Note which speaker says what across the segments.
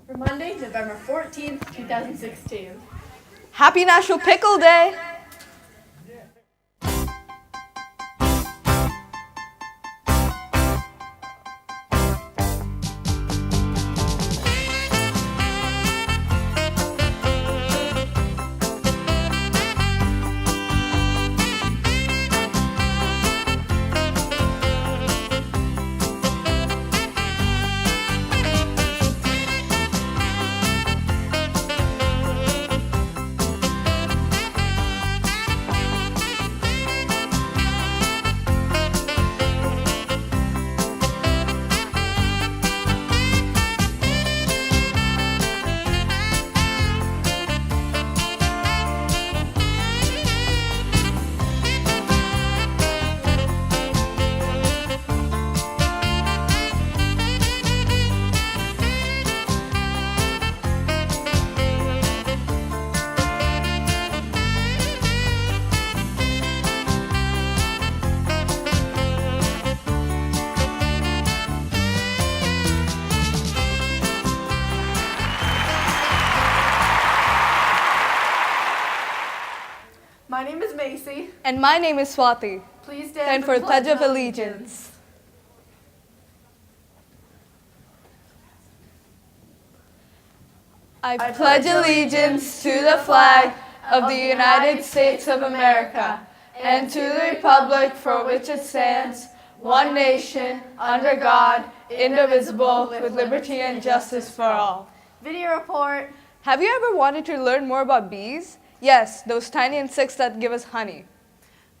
Speaker 1: For Monday, November 14th, 2016.
Speaker 2: Happy National Pickle Day!
Speaker 1: My name is Macy.
Speaker 2: And my name is Swati.
Speaker 1: Please stand
Speaker 2: For the Pledge of Allegiance. I pledge allegiance to the flag of the United States of America and to the republic for which it stands, one nation, under God, indivisible, with liberty and justice for all.
Speaker 1: Video report.
Speaker 2: Have you ever wanted to learn more about bees? Yes, those tiny insects that give us honey.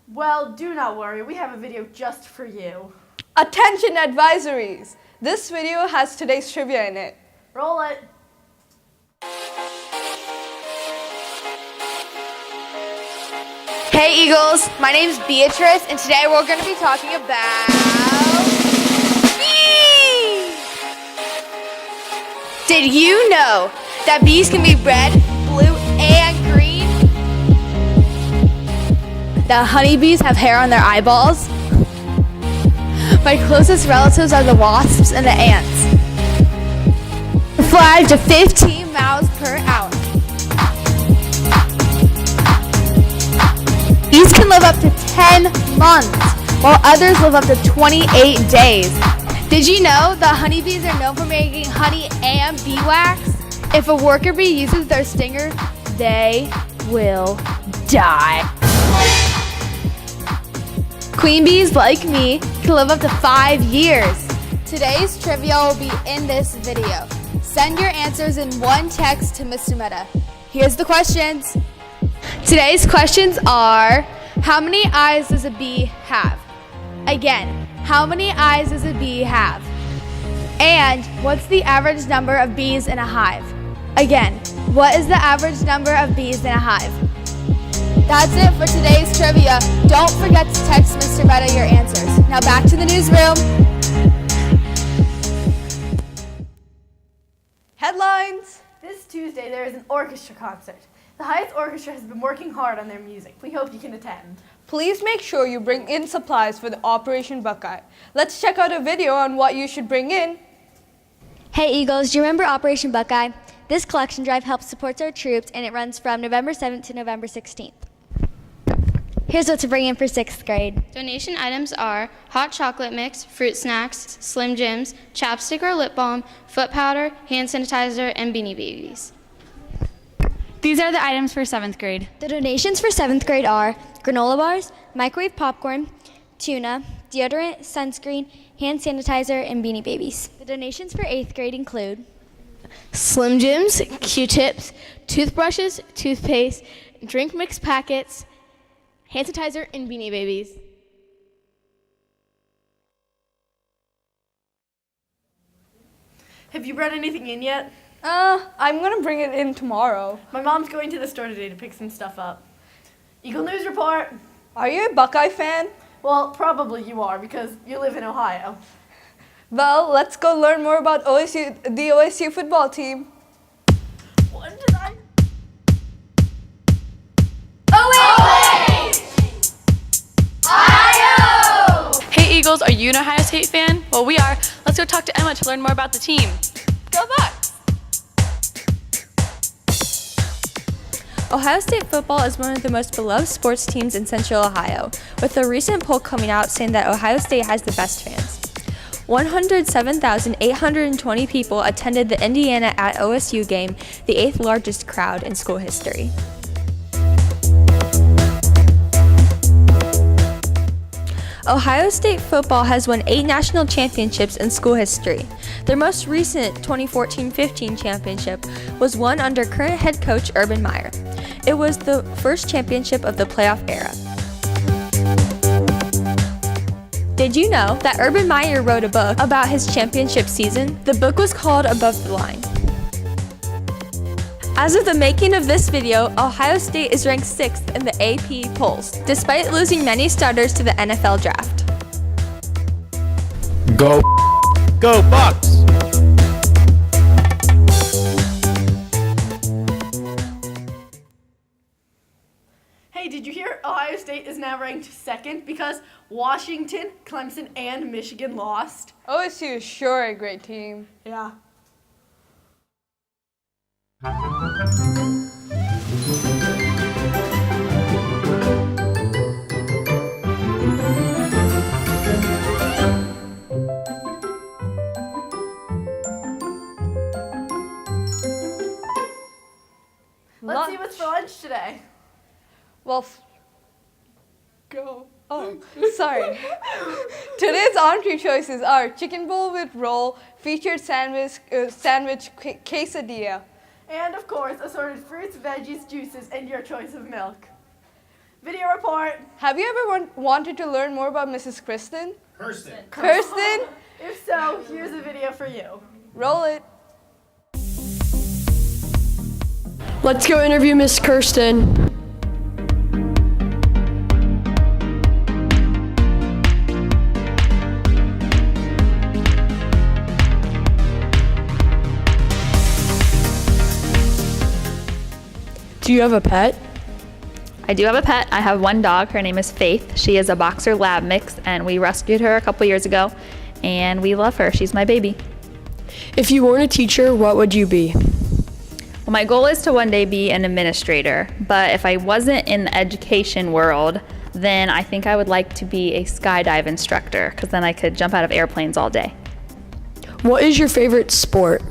Speaker 1: Well, do not worry. We have a video just for you.
Speaker 2: Attention advisories! This video has today's trivia in it.
Speaker 1: Roll it.
Speaker 3: Hey Eagles, my name's Beatrice and today we're going to be talking about bees! Did you know that bees can be red, blue, and green? That honeybees have hair on their eyeballs? My closest relatives are the wasps and the ants. They fly up to 15 miles per hour. Bees can live up to 10 months, while others live up to 28 days. Did you know that honeybees are known for making honey and beeswax? If a worker bee uses their stinger, they will die. Queen bees, like me, can live up to 5 years. Today's trivia will be in this video. Send your answers in one text to Mr. Meta. Here's the questions. Today's questions are, how many eyes does a bee have? Again, how many eyes does a bee have? And what's the average number of bees in a hive? Again, what is the average number of bees in a hive? That's it for today's trivia. Don't forget to text Mr. Meta your answers. Now back to the newsroom.
Speaker 2: Headlines!
Speaker 1: This Tuesday, there is an orchestra concert. The Hyatt's Orchestra has been working hard on their music. We hope you can attend.
Speaker 2: Please make sure you bring in supplies for the Operation Buckeye. Let's check out a video on what you should bring in.
Speaker 4: Hey Eagles, do you remember Operation Buckeye? This collection drive helps support our troops and it runs from November 7th to November 16th. Here's what to bring in for 6th grade.
Speaker 5: Donation items are hot chocolate mix, fruit snacks, Slim Jims, chapstick or lip balm, foot powder, hand sanitizer, and Beanie Babies.
Speaker 6: These are the items for 7th grade.
Speaker 4: The donations for 7th grade are granola bars, microwave popcorn, tuna, deodorant, sunscreen, hand sanitizer, and Beanie Babies. The donations for 8th grade include
Speaker 5: Slim Jims, Q-tips, toothbrushes, toothpaste, drink mix packets, hand sanitizer, and Beanie Babies.
Speaker 1: Have you brought anything in yet?
Speaker 2: I'm gonna bring it in tomorrow.
Speaker 1: My mom's going to the store today to pick some stuff up. Eagle News Report.
Speaker 2: Are you a Buckeye fan?
Speaker 1: Well, probably you are because you live in Ohio.
Speaker 2: Well, let's go learn more about the OSU football team.
Speaker 1: What did I...
Speaker 6: Hey Eagles, are you an Ohio State fan? Well, we are. Let's go talk to Emma to learn more about the team.
Speaker 3: Go Bucks!
Speaker 7: Ohio State football is one of the most beloved sports teams in Central Ohio, with a recent poll coming out saying that Ohio State has the best fans. 107,820 people attended the Indiana at OSU game, the 8th largest crowd in school history. Ohio State football has won 8 national championships in school history. Their most recent 2014-15 championship was won under current head coach Urban Meyer. It was the first championship of the playoff era. Did you know that Urban Meyer wrote a book about his championship season? The book was called Above the Line. As of the making of this video, Ohio State is ranked 6th in the AP polls, despite losing many starters to the NFL draft.
Speaker 8: Go Bucks!
Speaker 1: Hey, did you hear Ohio State is now ranked 2nd because Washington, Clemson, and Michigan lost?
Speaker 2: OSU is sure a great team.
Speaker 1: Yeah. Let's see what's for lunch today.
Speaker 2: Well, sorry. Today's entree choices are chicken bowl with roll, featured sandwich quesadilla.
Speaker 1: And of course, assorted fruits, veggies, juices, and your choice of milk. Video report.
Speaker 2: Have you ever wanted to learn more about Mrs. Kristen?
Speaker 8: Kirsten.
Speaker 2: Kirsten?
Speaker 1: If so, here's a video for you.
Speaker 2: Roll it.
Speaker 9: Let's go interview Miss Kirsten. Do you have a pet?
Speaker 10: I do have a pet. I have one dog. Her name is Faith. She is a boxer lab mix, and we rescued her a couple years ago, and we love her. She's my baby.
Speaker 9: If you weren't a teacher, what would you be?
Speaker 10: Well, my goal is to one day be an administrator, but if I wasn't in the education world, then I think I would like to be a skydive instructor, because then I could jump out of airplanes all day.
Speaker 9: What is your favorite sport?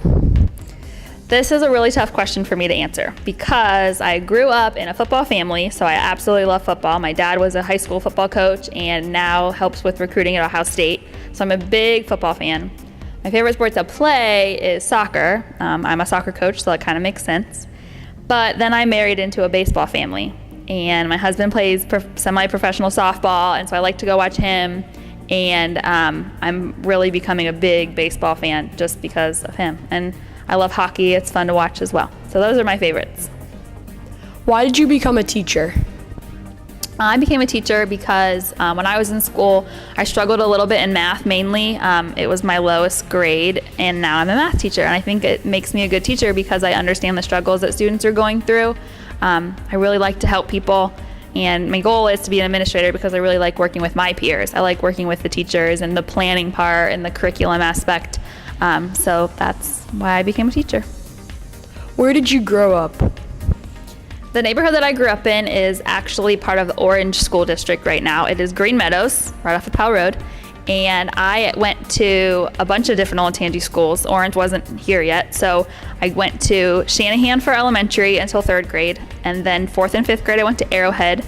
Speaker 10: This is a really tough question for me to answer because I grew up in a football family, so I absolutely love football. My dad was a high school football coach and now helps with recruiting at Ohio State, so I'm a big football fan. My favorite sport to play is soccer. I'm a soccer coach, so that kind of makes sense. But then I married into a baseball family, and my husband plays semi-professional softball, and so I like to go watch him, and I'm really becoming a big baseball fan just because of him. And I love hockey. It's fun to watch as well. So those are my favorites.
Speaker 9: Why did you become a teacher?
Speaker 10: I became a teacher because when I was in school, I struggled a little bit in math mainly. It was my lowest grade, and now I'm a math teacher. And I think it makes me a good teacher because I understand the struggles that students are going through. I really like to help people, and my goal is to be an administrator because I really like working with my peers. I like working with the teachers and the planning part and the curriculum aspect. So that's why I became a teacher.
Speaker 9: Where did you grow up?
Speaker 10: The neighborhood that I grew up in is actually part of the Orange School District right now. It is Green Meadows, right off of Powell Road. And I went to a bunch of different Olentangy schools. Orange wasn't here yet, so I went to Shanahan for elementary until 3rd grade. And then 4th and 5th grade, I went to Arrowhead.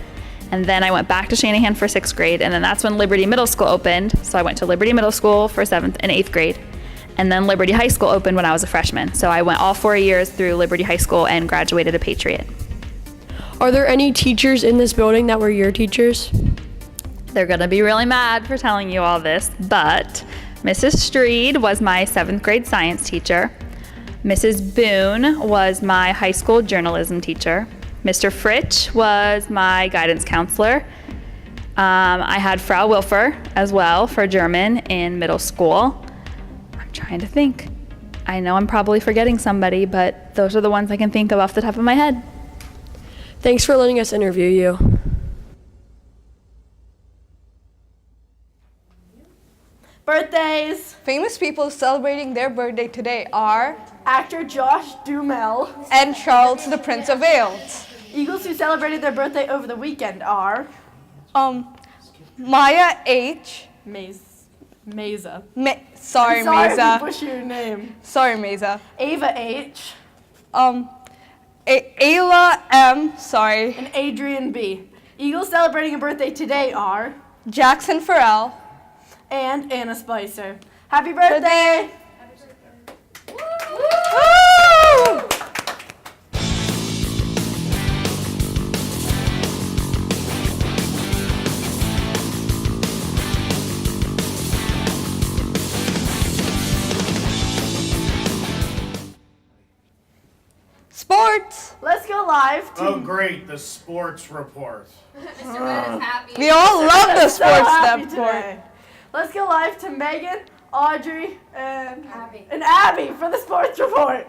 Speaker 10: And then I went back to Shanahan for 6th grade. And then that's when Liberty Middle School opened. So I went to Liberty Middle School for 7th and 8th grade. And then Liberty High School opened when I was a freshman. So I went all 4 years through Liberty High School and graduated a Patriot.
Speaker 9: Are there any teachers in this building that were your teachers?
Speaker 10: They're gonna be really mad for telling you all this, but Mrs. Streed was my 7th grade science teacher. Mrs. Boone was my high school journalism teacher. Mr. Fritsch was my guidance counselor. I had Frau Wilfer as well for German in middle school. I'm trying to think. I know I'm probably forgetting somebody, but those are the ones I can think of off the top of my head.
Speaker 9: Thanks for letting us interview you.
Speaker 1: Birthdays.
Speaker 2: Famous people celebrating their birthday today are
Speaker 1: Actor Josh Duhamel.
Speaker 2: and Charles, the Prince of Wales.
Speaker 1: Eagles who celebrated their birthday over the weekend are
Speaker 2: Maya H.
Speaker 1: Meza.
Speaker 2: Sorry,
Speaker 1: Sorry
Speaker 2: Mesa.
Speaker 1: to butcher your name.
Speaker 2: Sorry, Mesa.
Speaker 1: Ava H.
Speaker 2: Ayla M. Sorry.
Speaker 1: And Adrian B. Eagles celebrating a birthday today are
Speaker 2: Jackson Farrell.
Speaker 1: and Anna Spicer. Happy birthday!
Speaker 2: Woo! Sports.
Speaker 1: Let's go live to
Speaker 8: Oh, great, the sports report.
Speaker 2: We all love the
Speaker 1: So
Speaker 2: sports
Speaker 1: happy
Speaker 2: report.
Speaker 1: today. Let's go live to Megan, Audrey, and Abby for the sports report.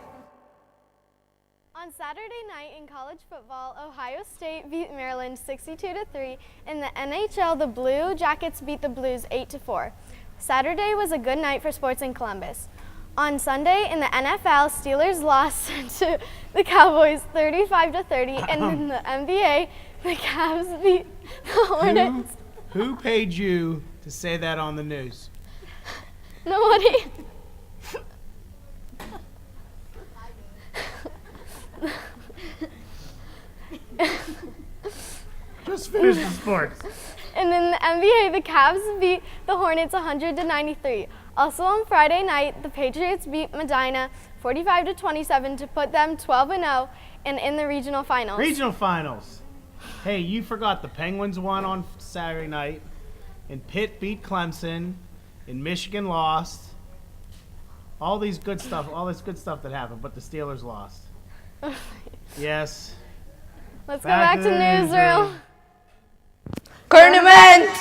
Speaker 11: On Saturday night in college football, Ohio State beat Maryland 62-3. In the NHL, the Blue Jackets beat the Blues 8-4. Saturday was a good night for sports in Columbus. On Sunday in the NFL, Steelers lost to the Cowboys 35-30, and in the NBA, the Cavs beat the Hornets.
Speaker 12: Who paid you to say that on the news?
Speaker 11: Nobody.
Speaker 8: Just finish the sports.
Speaker 11: And in the NBA, the Cavs beat the Hornets 100-93. Also on Friday night, the Patriots beat Medina 45-27 to put them 12-0 and in the regional finals.
Speaker 12: Regional finals. Hey, you forgot the Penguins won on Saturday night, and Pitt beat Clemson, and Michigan lost. All this good stuff that happened, but the Steelers lost. Yes.
Speaker 11: Let's go back to newsroom.
Speaker 2: Current event.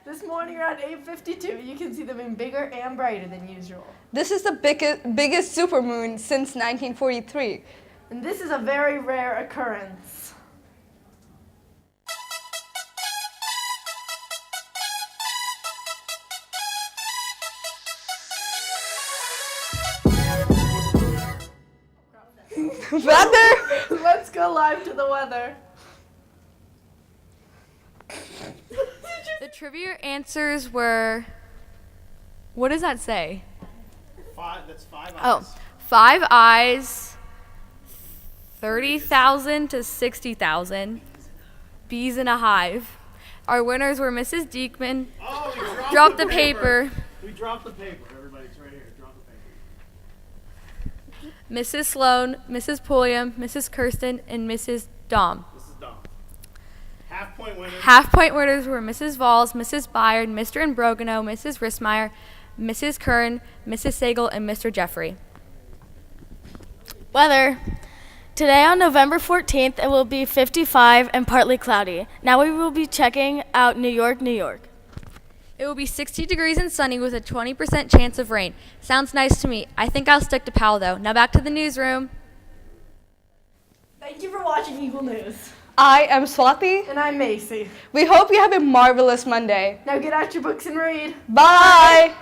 Speaker 1: This morning around 8:52, you can see them being bigger and brighter than usual.
Speaker 2: This is the biggest supermoon since 1943.
Speaker 1: And this is a very rare occurrence.
Speaker 2: Weather.
Speaker 1: Let's go live to the weather.
Speaker 7: The trivia answers were, what does that say?
Speaker 12: That's 5 eyes.
Speaker 7: Oh, 5 eyes, 30,000 to 60,000, bees in a hive. Our winners were Mrs. Diekman,
Speaker 12: Oh, we
Speaker 7: dropped the paper,
Speaker 12: We dropped the paper. Everybody, it's right here. Drop the paper.
Speaker 7: Mrs. Sloan, Mrs. Pulliam, Mrs. Kirsten, and Mrs. Dom.
Speaker 12: This is dumb. Half-point winners.
Speaker 7: Half-point winners were Mrs. Valls, Mrs. Byard, Mr. Imbrogano, Mrs. Rissmeyer, Mrs. Kern, Mrs. Sagal, and Mr. Jeffrey.
Speaker 5: Weather. Today on November 14th, it will be 55 and partly cloudy. Now we will be checking out New York, New York.
Speaker 7: It will be 60 degrees and sunny with a 20% chance of rain. Sounds nice to me. I think I'll stick to Powell, though. Now back to the newsroom.
Speaker 1: Thank you for watching Eagle News.
Speaker 2: I am Swati.
Speaker 1: And I'm Macy.
Speaker 2: We hope you have a marvelous Monday.
Speaker 1: Now get out your books and read.
Speaker 2: Bye.